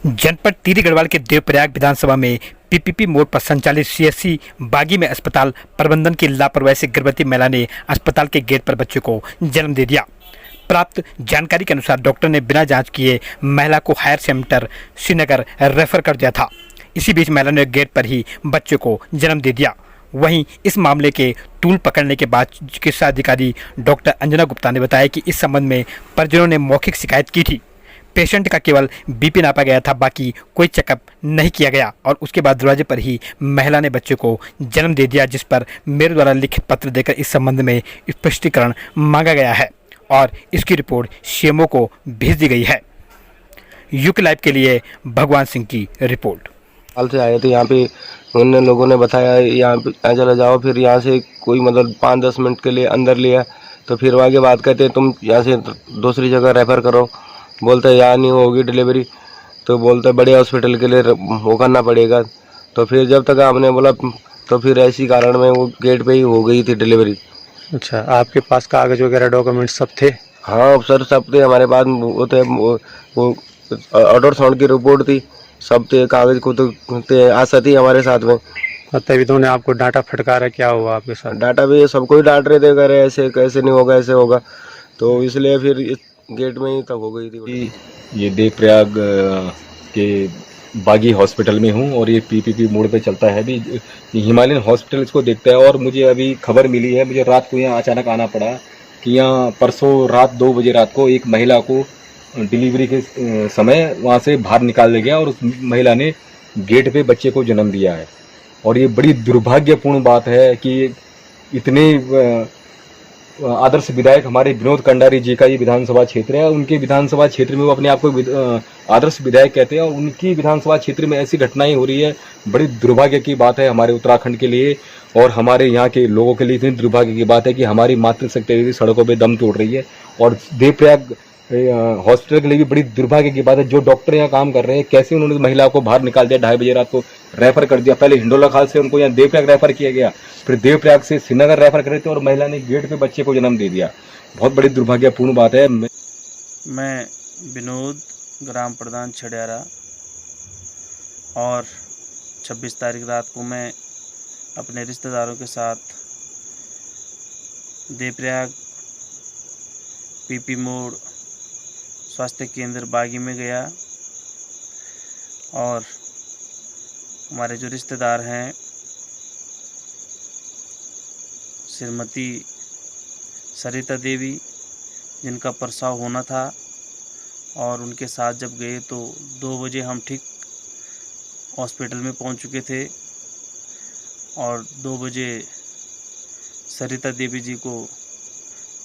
जनपद टिहरी गढ़वाल के देवप्रयाग विधानसभा में पीपीपी मोड़ पर संचालित सीएससी बागी में अस्पताल प्रबंधन की लापरवाही से गर्भवती महिला ने अस्पताल के गेट पर बच्चे को जन्म दे दिया। प्राप्त जानकारी के अनुसार डॉक्टर ने बिना जांच किए महिला को हायर सेंटर श्रीनगर रेफर कर दिया था। इसी बीच महिला ने गेट पर ही बच्चे को जन्म दे दिया। वहीं इस मामले के टूल पकड़ने के बाद चिकित्सा अधिकारी डॉक्टर अंजना गुप्ता ने बताया कि इस संबंध में परिजनों ने मौखिक शिकायत की थी। पेशेंट का केवल बीपी नापा गया था, बाकी कोई चेकअप नहीं किया गया और उसके बाद दरवाजे पर ही महिला ने बच्चे को जन्म दे दिया, जिस पर मेरे द्वारा लिखित पत्र देकर इस संबंध में स्पष्टीकरण मांगा गया है और इसकी रिपोर्ट सीएमओ को भेज दी गई है। यूके लाइव के लिए भगवान सिंह की रिपोर्ट। हाल से आए थे यहाँ पे, उन लोगों ने बताया यहाँ पे चले जाओ, फिर यहाँ से कोई मतलब 5-10 मिनट के लिए अंदर लिया, तो फिर वहाँ के बाद कहते तुम यहाँ से दूसरी जगह रेफ़र करो। बोलते यहाँ नहीं होगी डिलीवरी, तो बोलते बड़े हॉस्पिटल के लिए वो करना पड़ेगा। तो फिर जब तक हमने बोला तो फिर ऐसी कारण में वो गेट पे ही हो गई थी डिलीवरी। अच्छा, आपके पास कागज वगैरह डॉक्यूमेंट सब थे? हाँ सर, सब थे हमारे पास। वो थे वो अल्ट्रासाउंड की रिपोर्ट थी, सब थे, कागज को तो थे, आशा थी हमारे साथ में। तभी तो ने आपको डांटा फटकारा, क्या हुआ आपके साथ? डाटा भी सबको ही डांट रहे थे, कह रहे ऐसे कैसे नहीं होगा, ऐसे होगा, तो इसलिए फिर इस गेट में ही तब हो गई थी। ये देवप्रयाग के बागी हॉस्पिटल में हूँ और ये पीपीपी मोड़ पे चलता है। अभी हिमालयन हॉस्पिटल इसको देखता है और मुझे अभी खबर मिली है, मुझे रात को यहाँ अचानक आना पड़ा कि यहाँ परसों रात 2 बजे रात को एक महिला को डिलीवरी के समय वहाँ से बाहर निकाल दिया गया और उस महिला ने गेट पे बच्चे को जन्म दिया है। और ये बड़ी दुर्भाग्यपूर्ण बात है कि इतने आदर्श विधायक हमारे विनोद कंडारी जी का ये विधानसभा क्षेत्र है, उनके विधानसभा क्षेत्र में वो अपने आप को आदर्श विधायक कहते हैं और उनकी विधानसभा क्षेत्र में ऐसी घटनाएं हो रही है। बड़ी दुर्भाग्य की बात है हमारे उत्तराखंड के लिए और हमारे यहाँ के लोगों के लिए। इतनी दुर्भाग्य की बात है कि हमारी मातृशक्ति सड़कों पर दम तोड़ रही है और देवप्रयाग हॉस्पिटल के लिए भी बड़ी दुर्भाग्य की बात है। जो डॉक्टर यहाँ काम कर रहे हैं, कैसे उन्होंने महिला को बाहर निकाल दिया, 2:30 बजे रात को रेफर कर दिया। पहले हिंडोला खाल से उनको यहाँ देवप्रयाग रेफर किया गया, फिर देवप्रयाग से श्रीनगर रेफर कर रहे थे और महिला ने गेट पे बच्चे को जन्म दे दिया। बहुत बड़ी दुर्भाग्यपूर्ण बात है। मैं विनोद, ग्राम प्रधान छड़ियारा, और 26 तारीख रात को मैं अपने रिश्तेदारों के साथ देवप्रयाग पीपी मोड़ स्वास्थ्य केंद्र बागी में गया और हमारे जो रिश्तेदार हैं श्रीमती सरिता देवी, जिनका प्रसव होना था, और उनके साथ जब गए तो 2 बजे हम ठीक हॉस्पिटल में पहुंच चुके थे और 2 बजे सरिता देवी जी को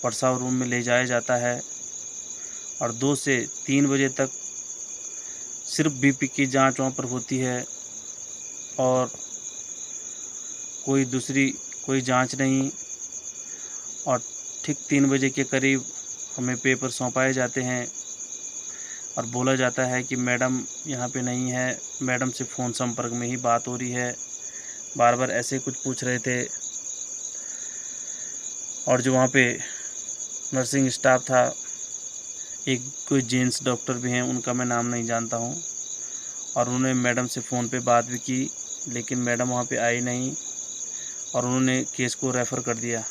प्रसव रूम में ले जाया जाता है और 2 से 3 बजे तक सिर्फ बीपी की जांच वहाँ पर होती है और कोई जांच नहीं। और ठीक 3 बजे के करीब हमें पेपर सौंपाए जाते हैं और बोला जाता है कि मैडम यहाँ पे नहीं है। मैडम से फ़ोन संपर्क में ही बात हो रही है, बार बार ऐसे कुछ पूछ रहे थे। और जो वहाँ पे नर्सिंग स्टाफ था, कोई जेंट्स डॉक्टर भी हैं, उनका मैं नाम नहीं जानता हूँ, और उन्होंने मैडम से फ़ोन पे बात भी की, लेकिन मैडम वहाँ पे आई नहीं और उन्होंने केस को रेफ़र कर दिया।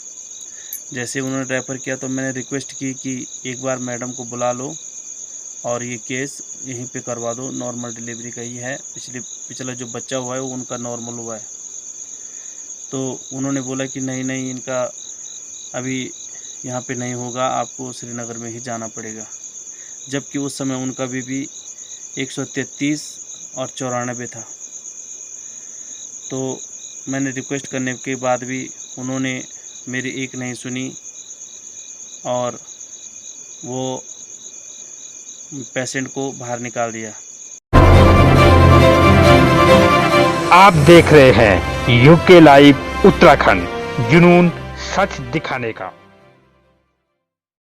जैसे उन्होंने रेफ़र किया तो मैंने रिक्वेस्ट की कि एक बार मैडम को बुला लो और ये केस यहीं पे करवा दो, नॉर्मल डिलीवरी का ही है, पिछला जो बच्चा हुआ है वो उनका नॉर्मल हुआ है। तो उन्होंने बोला कि नहीं, इनका अभी यहाँ पे नहीं होगा, आपको श्रीनगर में ही जाना पड़ेगा। जबकि उस समय उनका बीपी 133 और 94 था। तो मैंने रिक्वेस्ट करने के बाद भी उन्होंने मेरी एक नहीं सुनी और वो पेशेंट को बाहर निकाल दिया। आप देख रहे हैं यूके लाइव उत्तराखंड, जुनून सच दिखाने का।